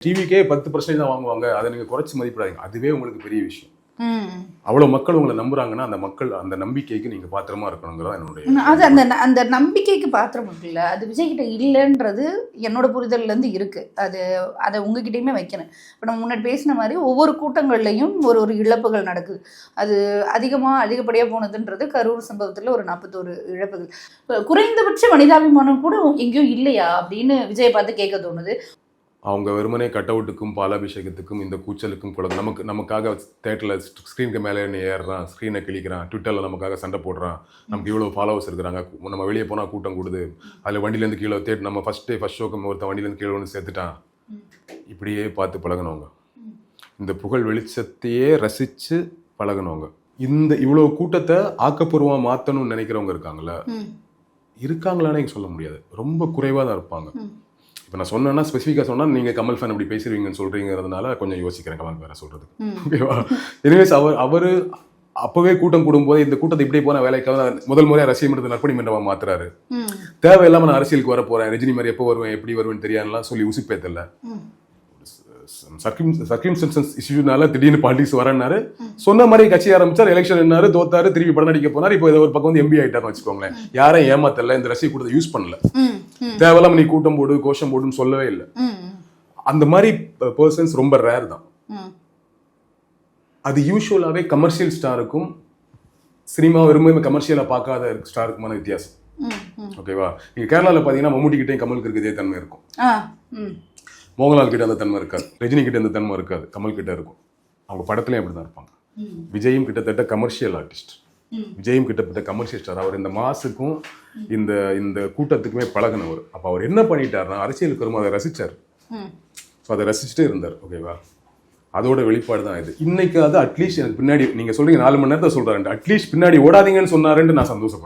டிவிக்கே 10% தான் வாங்குவாங்க, அதை நீங்க குறைச்சி மதிப்பிடாதீங்க. அதுவே உங்களுக்கு பெரிய விஷயம். அவ்வளவு மக்கள் உங்களை நம்புறாங்கன்னா அந்த மக்கள் அந்த நம்பிக்கைக்கு நீங்க பாத்திரமா இருக்கணுங்கிறதா என்னுடைய அது அந்த நம்பிக்கைக்கு பாத்திரம் இருக்குல்ல, அது விஜய்கிட்ட இல்லைன்றது என்னோட புரிதல்ல இருந்து இருக்கு. அதை உங்ககிட்டயுமே வைக்கிறேன். இப்போ நம்ம முன்னாடி பேசின மாதிரி ஒவ்வொரு கூட்டங்கள்லையும் ஒரு இழப்புகள் நடக்குது. அது அதிகப்படியாக போனதுன்றது கரூர் சம்பவத்தில் ஒரு 41 இழப்புகள். குறைந்தபட்ச மனிதாபிமானம் கூட எங்கேயும் இல்லையா அப்படின்னு விஜயை பார்த்து கேட்க தோணுது. அவங்க வெறுமனே கட் அவுட்டுக்கும் பாலாபிஷேகத்துக்கும் இந்த கூச்சலுக்கும் கூட நமக்காக தேட்டரில் ஸ்க்ரீனுக்கு மேலே ஏறுறான், ஸ்க்ரீனை கிழிக்கிறான், ட்விட்டரில் நமக்காக சண்டை போடுறான், நமக்கு இவ்வளோ ஃபாலோவர்ஸ் இருக்கிறாங்க, நம்ம வெளியே போனால் கூட்டம் கூடுது, அதில் வண்டியிலேருந்து கீழே நம்ம ஃபஸ்ட் ஷோக்கு ஒருத்தன் வண்டியிலேருந்து கீழே ஒன்று சேர்த்துட்டான், இப்படியே பார்த்து பழகினவங்க. இந்த புகழ் வெளிச்சத்தையே ரசித்து பழகினவங்க. இந்த இவ்வளோ கூட்டத்தை ஆக்கப்பூர்வமாக மாற்றணும்னு நினைக்கிறவங்க இருக்காங்களான்னு சொல்ல முடியாது. ரொம்ப குறைவாக தான் இருப்பாங்க. இப்போ நான் சொன்னேன்னா ஸ்பெசிஃபிக்காக சொன்னால் நீங்கள் கமல் ஃபேன் அப்படி பேசுவீங்கன்னு சொல்கிறீங்கிறதுனால கொஞ்சம் யோசிக்கிறேன் கமல் வேற சொல்கிறதுக்கு. ஓகேவா? எனிவேஸ் அவர் அப்போவே கூட்டம் கூடும்போது இந்த கூட்டத்தை இப்படி போன வேலைக்காக முதல் முறையாக ரசிகை மன்றத்தை நற்பணி மன்றமாக மாத்துறாரு. தேவையில்லாமல் நான் அரசியலுக்கு வர போகிறேன், ரஜினி மாதிரி எப்போ வருவேன் எப்படி வருவேன்னு தெரியாதுலாம் சொல்லி உசுப்பேத்தல. சர்க்கிம்ஸ்டன்சஸ் இஷ்யூனால திடீர்னு பாலிடிக்ஸ் வரேன்னாரு. சொன்ன மாதிரி கட்சி ஆரம்பிச்சார், எலெக்ஷன் என்னாரு, தோத்தாரு, திருப்பி படம் நடிக்க போனார். இப்போ ஒரு பக்கம் வந்து எம்பி ஆயிட்டாருன்னு வச்சுக்கோங்களேன். யாரும் ஏமாத்தல, இந்த ரசிகை கூட்டத்தை யூஸ் பண்ணல. தேவையில்லாம நீ கூட்டம் போடு கோஷம் போடுன்னு சொல்லவே இல்லை. அந்த மாதிரி பர்சன்ஸ் ரொம்ப ரேர் தான். அது யூஸ்வலாவே கமர்ஷியல் ஸ்டாருக்கும் சினிமா விரும்ப கமர்ஷியலா பார்க்காத ஸ்டாருக்குமான வித்தியாசம். ஓகேவா? நீங்க கேரளால பாத்தீங்கன்னா மம்முட்டி கிட்டே கமலுக்கு இருக்க இதே தன்மை இருக்கும். மோகன்லால் கிட்ட அந்த தன்மை இருக்காது, ரஜினி கிட்ட அந்த தன்மை இருக்காது, கமல் கிட்ட இருக்கும். அவங்க படத்துலயும் அப்படிதான் இருப்பாங்க. விஜயும் கிட்டத்தட்ட கமர்ஷியல் ஆர்டிஸ்ட், விஜயும் கிட்டத்தட்ட கமர்ஷியல் ஸ்டார். அவர் இந்த மாசுக்கும் இந்த கூட்டத்துக்குமே பழகினவர். அப்போ அவர் என்ன பண்ணிட்டாருன்னா அரசியலுக்கு வரும் அதை ரசிச்சார். ஸோ அதை ரசிச்சுட்டே இருந்தார். ஓகேவா? அதோட வெளிப்பாடு தான் இது. இன்னைக்கு அது அட்லீஸ்ட் எனக்கு பின்னாடி நீங்க சொல்றீங்க 4 மணி நேரத்தை சொல்றாரு, அட்லீஸ்ட் பின்னாடி ஓடாதீங்கன்னு சொன்னாருன்னு நான் சந்தோஷப்படுறேன்.